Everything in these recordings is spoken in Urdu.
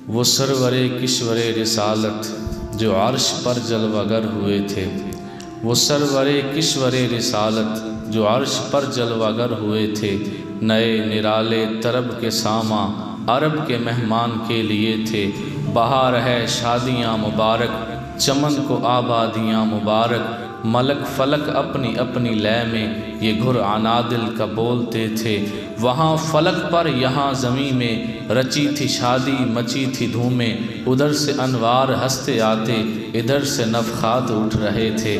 وہ سرور کشور رسالت جو عرش پر جلوگر ہوئے تھے، وہ سرور کشور رسالت جو عرش پر جلوگر ہوئے تھے، نئے نرالے طرب کے ساماں عرب کے مہمان کے لیے تھے۔ بہار ہے شادیاں مبارک، چمن کو آبادیاں مبارک، ملک فلک اپنی اپنی لے میں یہ گھر عنادل کا بولتے تھے۔ وہاں فلک پر یہاں زمین میں رچی تھی شادی، مچی تھی دھومیں، ادھر سے انوار ہنستے آتے، ادھر سے نفخات اٹھ رہے تھے۔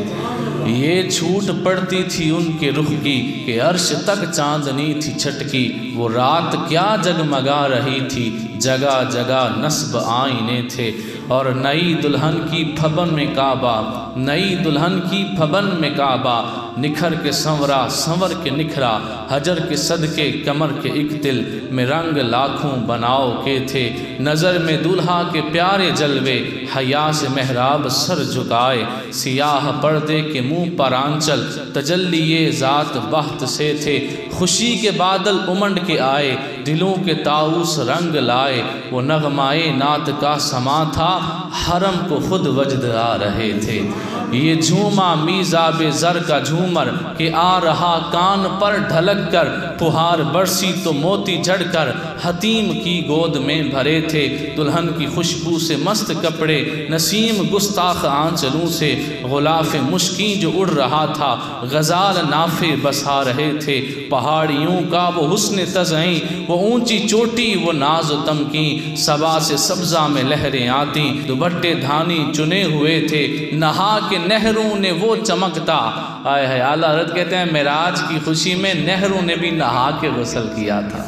یہ چھوٹ پڑتی تھی ان کے رخ کی کہ عرش تک چاندنی تھی چھٹکی، وہ رات کیا جگمگا رہی تھی، جگہ جگہ نصب آئینے تھے۔ اور نئی دلہن کی پھبن میں کعبہ، نئی دلہن کی پھبن میں کعبہ، نکھر کے سنورا سنور کے نکھرا، حجر کے صدقے کمر کے ایک دل میں رنگ لاکھوں بناؤ کے تھے۔ نظر میں دولہا کے پیارے جلوے، حیا سے محراب سر جھکائے، سیاہ پردے کے منہ پر آنچل، تجلی ذات بہت سے تھے۔ خوشی کے بادل امنڈ کے آئے، دلوں کے طاؤس رنگ لائے، وہ نغمائے نعت کا سما تھا، حرم کو خود وجد آ رہے تھے۔ یہ جھوما میزاب زر کا جھومر کہ آ رہا کان پر ڈھلک کر، پہار برسی تو موتی جھڑ کر حتیم کی گود میں بھرے تھے۔ دلہن کی خوشبو سے مست کپڑے، نسیم گستاخ آنچلوں سے غلاف مشکیں جو اڑ رہا تھا، غزال نافے بسا رہے تھے۔ پہاڑیوں کا وہ حسن تزئیں، وہ اونچی چوٹی وہ ناز و تمکین، صبا سے سبزہ میں لہریں آتی، دوپٹے دھانی چنے ہوئے تھے۔ نہا کے نہروں نے وہ چمکتا، آئے ہے اعلیٰ حضرت کہتے ہیں معراج کی خوشی میں نہروں نے بھی نہا کے غسل کیا تھا۔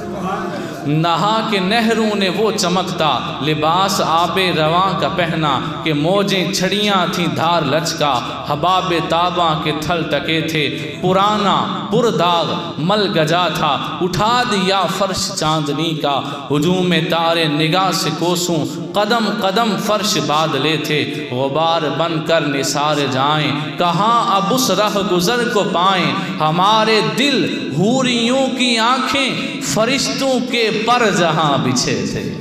نہا کے نہروں نے وہ چمکتا، لباس آب رواں کا پہنا کہ موجیں چھڑیاں تھیں دھار لچکا، حباب تاباں کے تھل ٹکے تھے، پرانا پرداغ مل گجا تھا، اٹھا دیا فرش چاندنی کا، ہجوم تارے نگاہ سے کوسوں، قدم قدم فرش بادلے تھے، غبار بن کر نثار جائیں، کہاں اب اس رہ گزر کو پائیں، ہمارے دل حوریوں کی آنکھیں فرشتوں کے پر جہاں بچھے تھے۔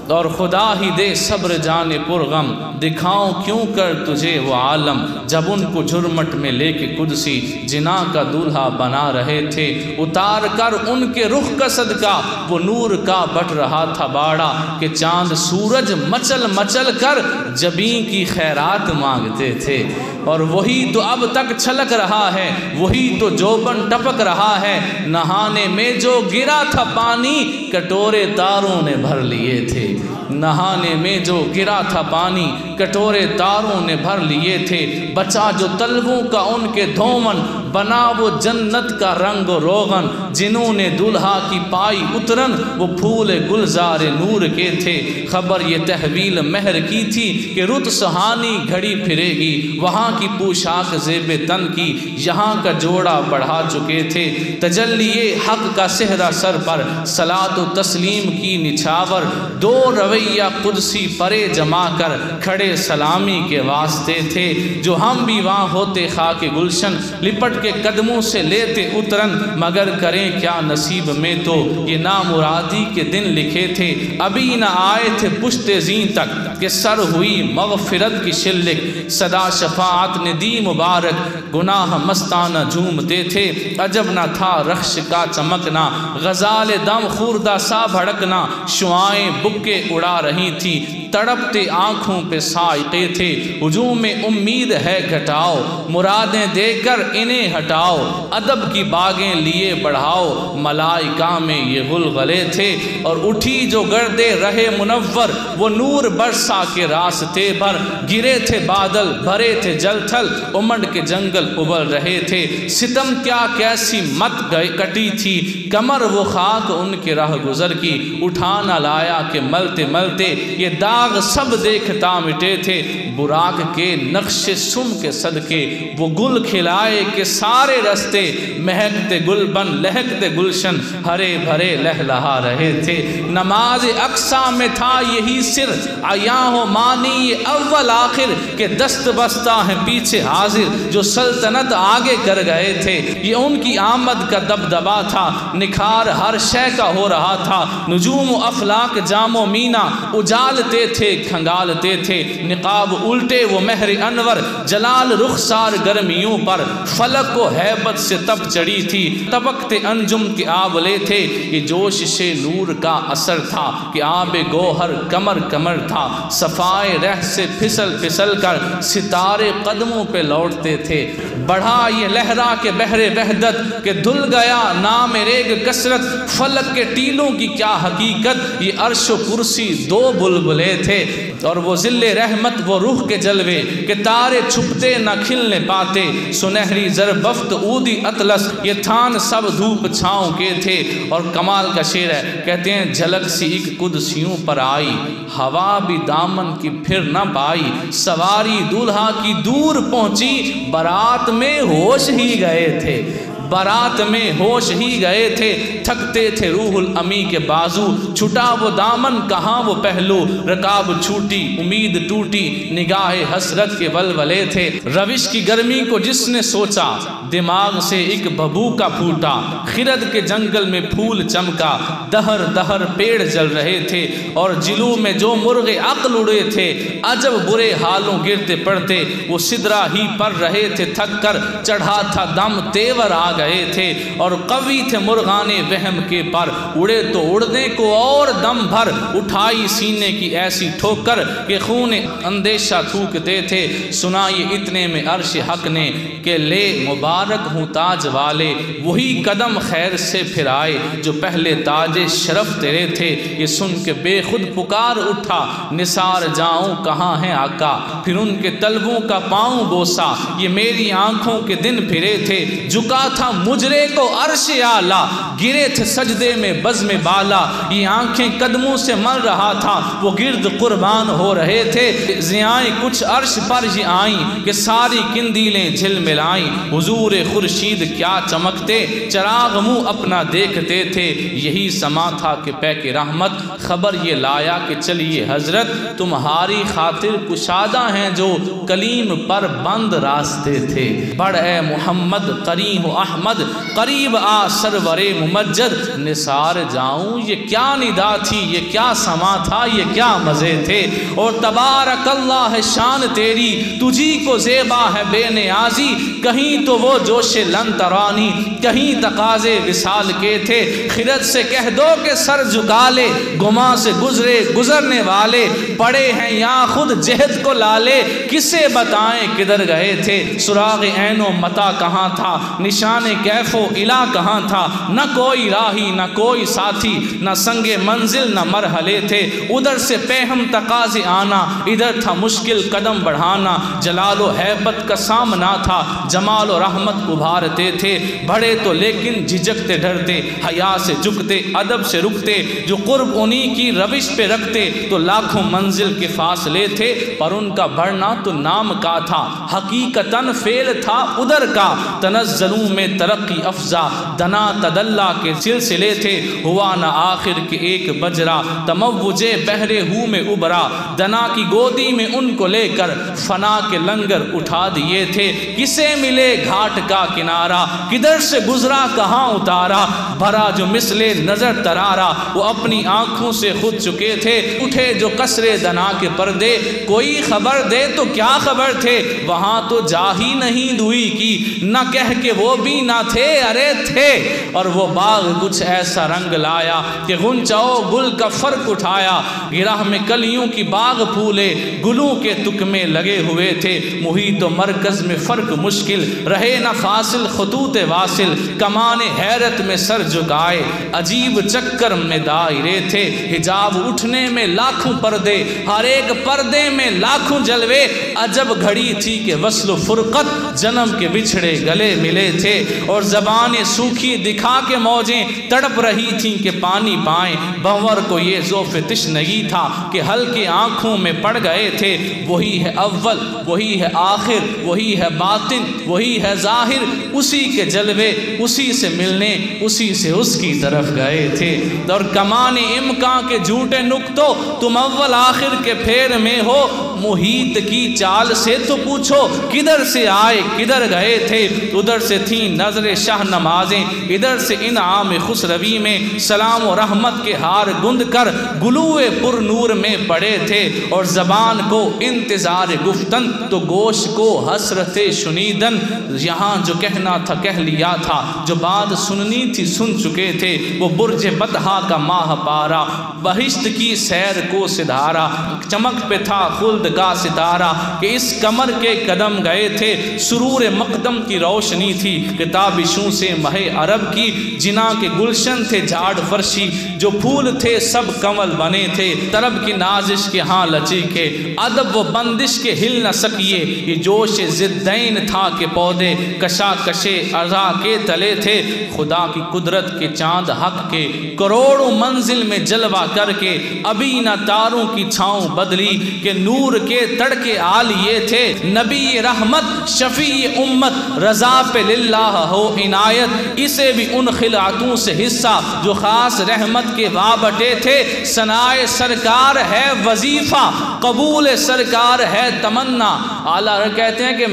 اور خدا ہی دے صبر جان پرغم، دکھاؤں کیوں کر تجھے وہ عالم، جب ان کو جھرمٹ میں لے کے قدسی جنا کا دولہا بنا رہے تھے۔ اتار کر ان کے رخ کا صدقہ وہ نور کا بٹ رہا تھا باڑا، کہ چاند سورج مچل مچل کر جبیں کی خیرات مانگتے تھے۔ اور وہی تو اب تک چھلک رہا ہے، وہی تو جوبن ٹپک رہا ہے، نہانے میں جو گرا تھا پانی کٹورے تاروں نے بھر لیے تھے۔ نہانے میں جو گرا تھا پانی کٹورے تاروں نے بھر لیے تھے، بچا جو تلووں کا ان کے دھومن، بنا وہ جنت کا رنگ و روغن، جنہوں نے دلہا کی پائی اترن وہ پھول گلزار نور کے تھے۔ خبر یہ تحویل مہر کی تھی کہ رت سہانی گھڑی پھرے گی، وہاں کی پوشاک زیب تن کی یہاں کا جوڑا بڑھا چکے تھے۔ تجلی حق کا صحرا سر پر، صلاۃ و تسلیم کی نچھاور، دو رویہ قدسی پرے جما کر کھڑے سلامی کے واسطے تھے۔ جو ہم بھی وہاں ہوتے خاک گلشن، لپٹ کے قدموں سے لیتے اترن، مگر کریں کیا نصیب میں تو یہ نامرادی کے دن لکھے تھے۔ ابھی نہ آئے تھے پشت زین تک کہ سر ہوئی مغفرت کی شلک، صدا شفاعت نے دی مبارک، گناہ مستانہ جھومتے تھے۔ عجب نہ تھا رخش کا چمکنا، غزال دم خوردہ سا بھڑکنا، شعائیں بکے اڑا رہی تھی، تڑپتے آنکھوں پہ سائقے تھے۔ ہجوم میں امید ہے گھٹاؤ، مرادیں دے کر انہیں ہٹاؤ، ادب کی باغیں لیے بڑھاؤ، ملائکہ میں یہ غلغلے تھے۔ اور اٹھی جو گردے رہے منور، وہ نور برسا کے راستے پر، گرے تھے بادل بھرے تھے جل تھل، امنڈ کے جنگل ابل رہے تھے۔ ستم کیا کیسی مت کٹی تھی، کمر وہ خاک ان کے راہ گزر کی، اٹھا نہ لایا کہ ملتے ملتے یہ داغ سب دیکھتا مٹے تھے۔ براق کے نقش سم کے صدقے وہ گل کھلائے کہ سارے رستے، مہکتے گل بن لہکتے گلشن، ہرے بھرے لہلہا رہے تھے۔ نماز اقصیٰ میں تھا یہی سر، عیاں بیاں ہو مانی اول آخر کہ دست بستہ ہیں پیچھے حاضر، جو سلطنت آگے کر گئے تھے یہ ان کی آمد کا دبدبا تھا، نکھار ہر شے کا ہو رہا تھا، نجوم و افلاک جام و مینا اجالتے تھے کھنگالتے تھے، نقاب الٹے وہ مہر انور جلال رخسار گرمیوں پر، فلک و ہیبت سے تپ چڑھی تھی تبکتے انجم کے آبلے تھے، یہ جوش سے نور کا اثر تھا کہ آب گوہر کمر کمر تھا، صفائے رہ سے پھسل پھسل کر ستارے قدموں پہ لوٹتے تھے، بڑھا یہ لہرا کے بحر وحدت کہ دھل گیا نام ریگ کثرت، فلک کے ٹیلوں کی کیا حقیقت یہ عرش و کرسی دو بلبلے تھے، اور وہ ذل رحمت وہ روح کے جلوے کہ تارے چھپتے نہ کھلنے پاتے، سنہری زربفت اودی اطلس یہ تھان سب دھوپ چھاؤں کے تھے، اور کمال کا شعر ہے کہتے ہیں جھلک سی ایک قدسیوں پر آئی، ہوا بھی دامن کی پھر نہ پائی، سواری دولہا کی دور پہنچی، بارات میں ہوش ہی گئے تھے، بارات میں ہوش ہی گئے تھے، تھکتے تھے روح الامی کے بازو، چھٹا وہ دامن کہاں وہ پہلو، رکاب چھوٹی امید ٹوٹی، نگاہ حسرت کے ولولے تھے، روش کی گرمی کو جس نے سوچا دماغ سے ایک بھبوکا پھوٹا، خرد کے جنگل میں پھول چمکا، دہر دہر پیڑ جل رہے تھے، اور جلو میں جو مرغ عقل اڑے تھے، عجب برے حالوں گرتے پڑتے، وہ سدرا ہی پر رہے تھے تھک کر، چڑھا تھا دم تیور آ گئے تھے، اور قوی تھے مرغانے وہم کے پر، اڑے تو اڑنے کو اور دم بھر، اٹھائی سینے کی ایسی ٹھوکر کہ خون اندیشہ تھوکتے تھے، سنائی اتنے میں عرش حق نے کہ لے مبارک ہوں تاج والے، وہی قدم خیر سے پھر آئے جو پہلے تاج شرف تیرے تھے، یہ سن کے بے خود پکار اٹھا نثار جاؤں کہاں ہیں آقا، پھر ان کے طلبوں کا پاؤں بوسا، یہ میری آنکھوں کے دن پھرے تھے، جھکا تھا مجرے کو عرش اعلیٰ، گرے تھے سجدے میں بزم بالا، یہ آنکھیں قدموں سے مل رہا تھا، وہ گرد قربان ہو رہے تھے، ضیائیں کچھ عرش پر ہی آئیں کہ ساری کندیلیں جھل ملائیں، حضور خورشید کیا چمکتے، چراغ منہ اپنا دیکھتے تھے، یہی سما تھا کہ پیک رحمت خبر یہ لایا کہ چلیے حضرت، تمہاری خاطر کشادہ ہیں جو کلیم پر بند راستے تھے، بڑھ اے محمد قریب احمد قریب آ سرور ممجد، نثار جاؤں یہ کیا ندا تھی، یہ کیا سما تھا، یہ کیا مزے تھے، اور تبارک اللہ ہے شان تیری، تجھی کو زیبا ہے بے نیازی، کہیں تو وہ جوش لن ترانی، کہیں تقاضے وصال کے تھے، خرد سے کہہ دو کہ سر جھکا لے، گما سے گزرے گزرنے والے، پڑے ہیں یا خود جہد کو لالے، کسے بتائیں کدھر گئے تھے، سراغ عین و متا کہاں تھا، نشان کیف و الہ کہاں تھا، نہ کوئی راہی نہ کوئی ساتھی، نہ سنگ منزل نہ مرحلے تھے، ادھر سے پیہم تقاضے آنا، ادھر تھا مشکل قدم بڑھانا، جلال و ہیبت کا سامنا تھا، جمال و رحمت ابھارتے تھے، بڑے تو لیکن جھجکتے ڈرتے، حیا سے جھکتے ادب سے رکتے، جو قرب انہی کی روش پہ رکھتے، تو لاکھوں منزل کے فاصلے تھے، پر ان کا بڑھنا تو نام کا تھا، حقیقتاً فعل تھا ادھر کا، تنزلوں میں ترقی افزا، دنا تدلہ کے سلسلے تھے، ہوا نہ آخر کے ایک بجرا، تموج بحر ہو میں ابرا، دنا کی گودی میں ان کو لے کر فنا کے لنگر اٹھا دیے تھے، کسے ملے گھاٹ کا کنارہ، کدھر سے گزرا کہاں اتارا، بھرا جو مثلے نظر ترارا، وہ اپنی آنکھوں سے خود چکے تھے، اٹھے جو قصرے دنا کے پردے، کوئی خبر دے تو کیا خبر تھے، وہاں تو جا ہی نہیں دوئی کی، نہ کہہ کہ وہ بھی نہ تھے، ارے تھے، اور وہ باغ کچھ ایسا رنگ لایا کہ غنچہ گل کا فرق اٹھایا، گرہ میں کلیوں کی باغ پھولے، گلوں کے تکمے لگے ہوئے تھے، محیط و مرکز میں فرق مشکل، رہے نہ فاصل خطوط واصل، کمان حیرت میں سر جھکائے، عجیب چکر میں دائرے تھے، حجاب اٹھنے میں لاکھوں پردے، ہر ایک پردے میں لاکھوں جلوے، عجب گھڑی تھی کہ وصل و فرقت جنم کے بچھڑے گلے ملے تھے، اور زبانیں سوکھی دکھا کے موجیں تڑپ رہی تھیں کہ پانی پائیں۔ بھنور کو یہ ذوف تشنگی تھا کہ ہلکے آنکھوں میں پڑ گئے تھے۔ وہی ہے اول، وہی ہے آخر، وہی ہے باطن، وہی ہے ظاہر، اسی کے جلوے اسی سے ملنے اسی سے اس کی طرف گئے تھے۔ اور کمان امکان کے جھوٹے نکتوں تم اول آخر کے پھیر میں ہو، محیط کی چال سے تو پوچھو کدھر سے آئے کدھر گئے تھے۔ ادھر سے تھیں نظر شاہ نمازیں، ادھر سے انعام خسروی میں سلام و رحمت کے ہار گند کر گلوئے پر نور میں پڑے تھے۔ اور زبان کو انتظار گفتن تو گوشت کو حسرت شنیدن، یہاں جو کہنا تھا کہہ لیا تھا، جو بات سننی تھی سن چکے تھے۔ وہ برج بطحا کا ماہ پارا، بہشت کی سیر کو سدھارا، چمک پہ تھا خلد کا ستارہ کہ اس کمر کے قدم گئے تھے۔ سرور مقدم کی روشنی تھی کتابشوں سے مہ عرب کی، جنا کے گلشن تھے جھاڑ فرشی، جو پھول تھے سب کنول بنے تھے۔ طرب کی نازش کے ہاں لچی کے، ادب و بندش کے ہل نہ سکیے، یہ جوش ضدین تھا کہ پودے کشا کشے ارضا کے تلے تھے۔ خدا کی قدرت کے چاند حق کے کروڑوں منزل میں جلوہ کر کے، ابھی نہ تاروں کی چھاؤں بدلی کہ نور کے تڑکے آلیے تھے۔ نبی رحمت شفیع امت رضا پہ للہ ہو عنایت، اسے بھی ان خلعتوں سے حصہ جو خاص رحمت کے وابٹے تھے۔ ثنائے سرکار ہے وظیفہ، قبول سرکار ہے تمنا۔ اعلیٰ کہتے ہیں کہ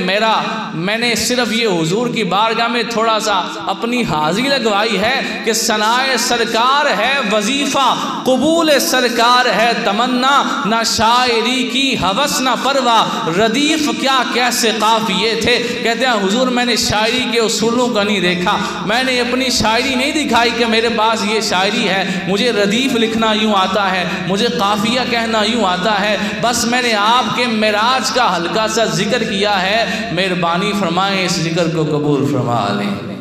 میں نے صرف یہ حضور کی بارگاہ میں تھوڑا سا اپنی حاضری لگوائی ہے کہ ثنائے سرکار ہے وظیفہ، قبول سرکار ہے تمنا۔ نہ شاعری کی ہوس نہ پرواہ، ردیف کیا کیسے قافیے تھے۔ کہتے ہیں حضور میں نے شاعری کے اصولوں کا نہیں دیکھا، میں نے اپنی شاعری نہیں دکھائی کہ میرے پاس یہ شاعری ہے، مجھے ردیف لکھنا یوں آتا ہے، مجھے قافیہ کہنا یوں آتا ہے، بس میں نے آپ کے معراج کا ہلکا سا ذکر کیا ہے۔ مہربانی فرمائیں اس ذکر کو قبول فرما لیں۔